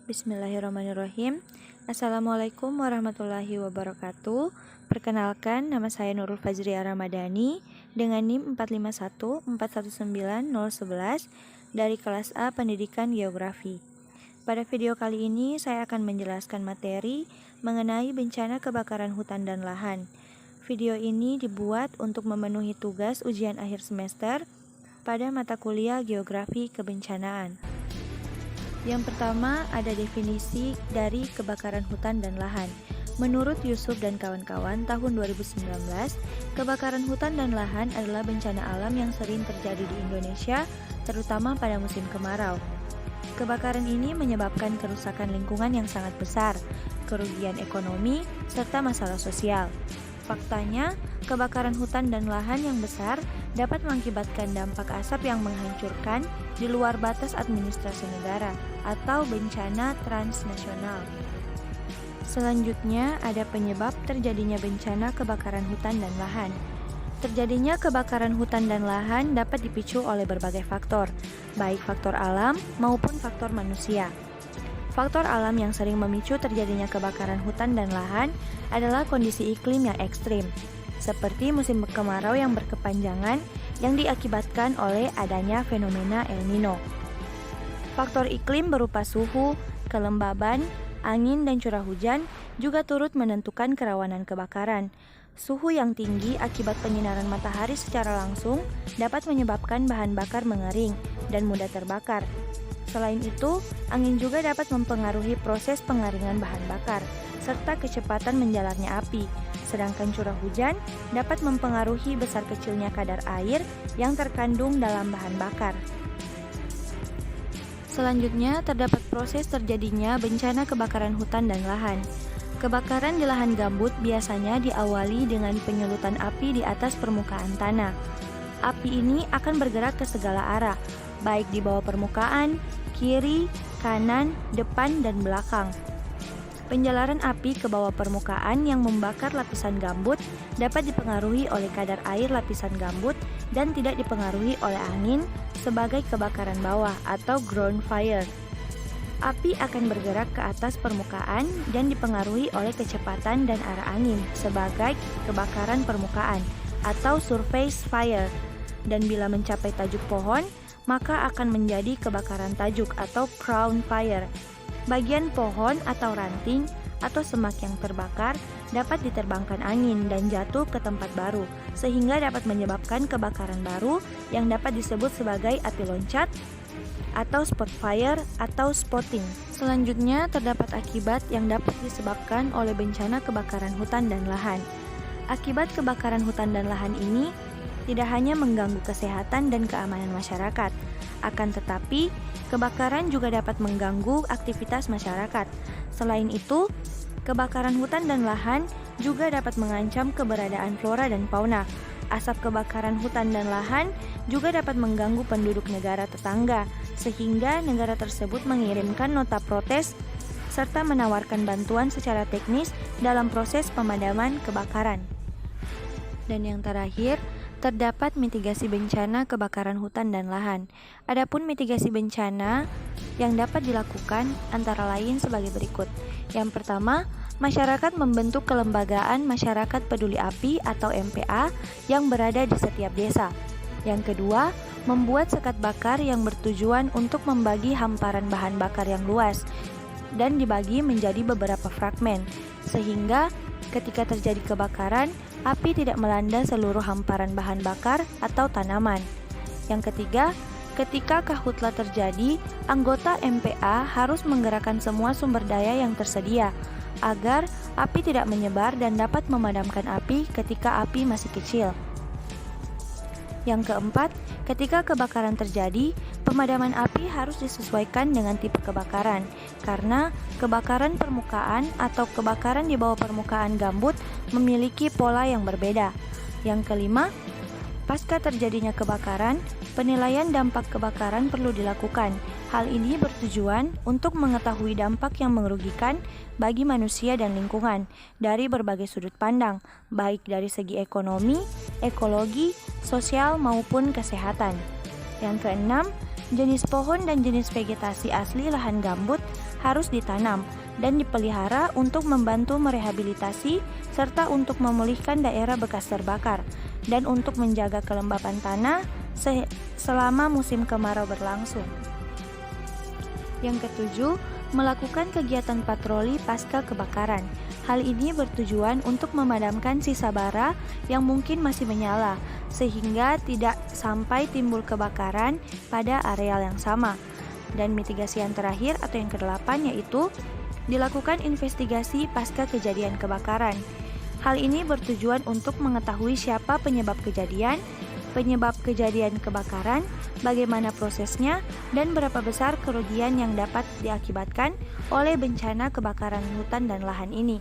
Bismillahirrahmanirrahim. Assalamualaikum warahmatullahi wabarakatuh. Perkenalkan, nama saya Nurul Fajriya Ramadhani dengan NIM 451419011 dari kelas A Pendidikan Geografi. Pada video kali ini saya akan menjelaskan materi mengenai bencana kebakaran hutan dan lahan. Video ini dibuat untuk memenuhi tugas ujian akhir semester pada mata kuliah Geografi Kebencanaan. Yang pertama ada definisi dari kebakaran hutan dan lahan. Menurut Yusuf dan kawan-kawan tahun 2019, kebakaran hutan dan lahan adalah bencana alam yang sering terjadi di Indonesia, terutama pada musim kemarau. Kebakaran ini menyebabkan kerusakan lingkungan yang sangat besar, kerugian ekonomi, serta masalah sosial. Faktanya, kebakaran hutan dan lahan yang besar dapat mengakibatkan dampak asap yang menghancurkan di luar batas administrasi negara atau bencana transnasional. Selanjutnya, ada penyebab terjadinya bencana kebakaran hutan dan lahan. Terjadinya kebakaran hutan dan lahan dapat dipicu oleh berbagai faktor, baik faktor alam maupun faktor manusia. Faktor alam yang sering memicu terjadinya kebakaran hutan dan lahan adalah kondisi iklim yang ekstrim, seperti musim kemarau yang berkepanjangan yang diakibatkan oleh adanya fenomena El Nino. Faktor iklim berupa suhu, kelembaban, angin, dan curah hujan juga turut menentukan kerawanan kebakaran. Suhu yang tinggi akibat penyinaran matahari secara langsung dapat menyebabkan bahan bakar mengering dan mudah terbakar. Selain itu, angin juga dapat mempengaruhi proses pengaringan bahan bakar, serta kecepatan menjalarnya api. Sedangkan curah hujan dapat mempengaruhi besar kecilnya kadar air yang terkandung dalam bahan bakar. Selanjutnya, terdapat proses terjadinya bencana kebakaran hutan dan lahan. Kebakaran di lahan gambut biasanya diawali dengan penyulutan api di atas permukaan tanah. Api ini akan bergerak ke segala arah, baik di bawah permukaan, kiri, kanan, depan, dan belakang. Penjalaran api ke bawah permukaan yang membakar lapisan gambut dapat dipengaruhi oleh kadar air lapisan gambut dan tidak dipengaruhi oleh angin sebagai kebakaran bawah atau ground fire. Api akan bergerak ke atas permukaan dan dipengaruhi oleh kecepatan dan arah angin sebagai kebakaran permukaan atau surface fire. Dan bila mencapai tajuk pohon, maka akan menjadi kebakaran tajuk atau crown fire. Bagian pohon atau ranting atau semak yang terbakar dapat diterbangkan angin dan jatuh ke tempat baru, sehingga dapat menyebabkan kebakaran baru yang dapat disebut sebagai api loncat atau spot fire atau spotting. Selanjutnya, terdapat akibat yang dapat disebabkan oleh bencana kebakaran hutan dan lahan. Akibat kebakaran hutan dan lahan ini tidak hanya mengganggu kesehatan dan keamanan masyarakat, akan tetapi kebakaran juga dapat mengganggu aktivitas masyarakat. Selain itu, kebakaran hutan dan lahan juga dapat mengancam keberadaan flora dan fauna. Asap kebakaran hutan dan lahan juga dapat mengganggu penduduk negara tetangga, sehingga negara tersebut mengirimkan nota protes serta menawarkan bantuan secara teknis dalam proses pemadaman kebakaran. Dan yang terakhir, terdapat mitigasi bencana kebakaran hutan dan lahan. Adapun mitigasi bencana yang dapat dilakukan antara lain sebagai berikut. Yang pertama, masyarakat membentuk kelembagaan Masyarakat Peduli Api atau MPA yang berada di setiap desa. Yang kedua, membuat sekat bakar yang bertujuan untuk membagi hamparan bahan bakar yang luas dan dibagi menjadi beberapa fragmen, sehingga ketika terjadi kebakaran, api tidak melanda seluruh hamparan bahan bakar atau tanaman. Yang ketiga, ketika karhutla terjadi, anggota MPA harus menggerakkan semua sumber daya yang tersedia agar api tidak menyebar dan dapat memadamkan api ketika api masih kecil. Yang keempat, ketika kebakaran terjadi, pemadaman api harus disesuaikan dengan tipe kebakaran, karena kebakaran permukaan atau kebakaran di bawah permukaan gambut memiliki pola yang berbeda. Yang kelima, pasca terjadinya kebakaran, penilaian dampak kebakaran perlu dilakukan. Hal ini bertujuan untuk mengetahui dampak yang merugikan bagi manusia dan lingkungan dari berbagai sudut pandang, baik dari segi ekonomi, ekologi, sosial maupun kesehatan. Yang keenam, jenis pohon dan jenis vegetasi asli lahan gambut harus ditanam dan dipelihara untuk membantu merehabilitasi serta untuk memulihkan daerah bekas terbakar dan untuk menjaga kelembapan tanah selama musim kemarau berlangsung. Yang ketujuh, melakukan kegiatan patroli pasca kebakaran. Hal ini bertujuan untuk memadamkan sisa bara yang mungkin masih menyala, sehingga tidak sampai timbul kebakaran pada areal yang sama. Dan mitigasi yang terakhir atau yang kedelapan yaitu dilakukan investigasi pasca kejadian kebakaran. Hal ini bertujuan untuk mengetahui siapa penyebab kejadian kebakaran, bagaimana prosesnya, dan berapa besar kerugian yang dapat diakibatkan oleh bencana kebakaran hutan dan lahan ini.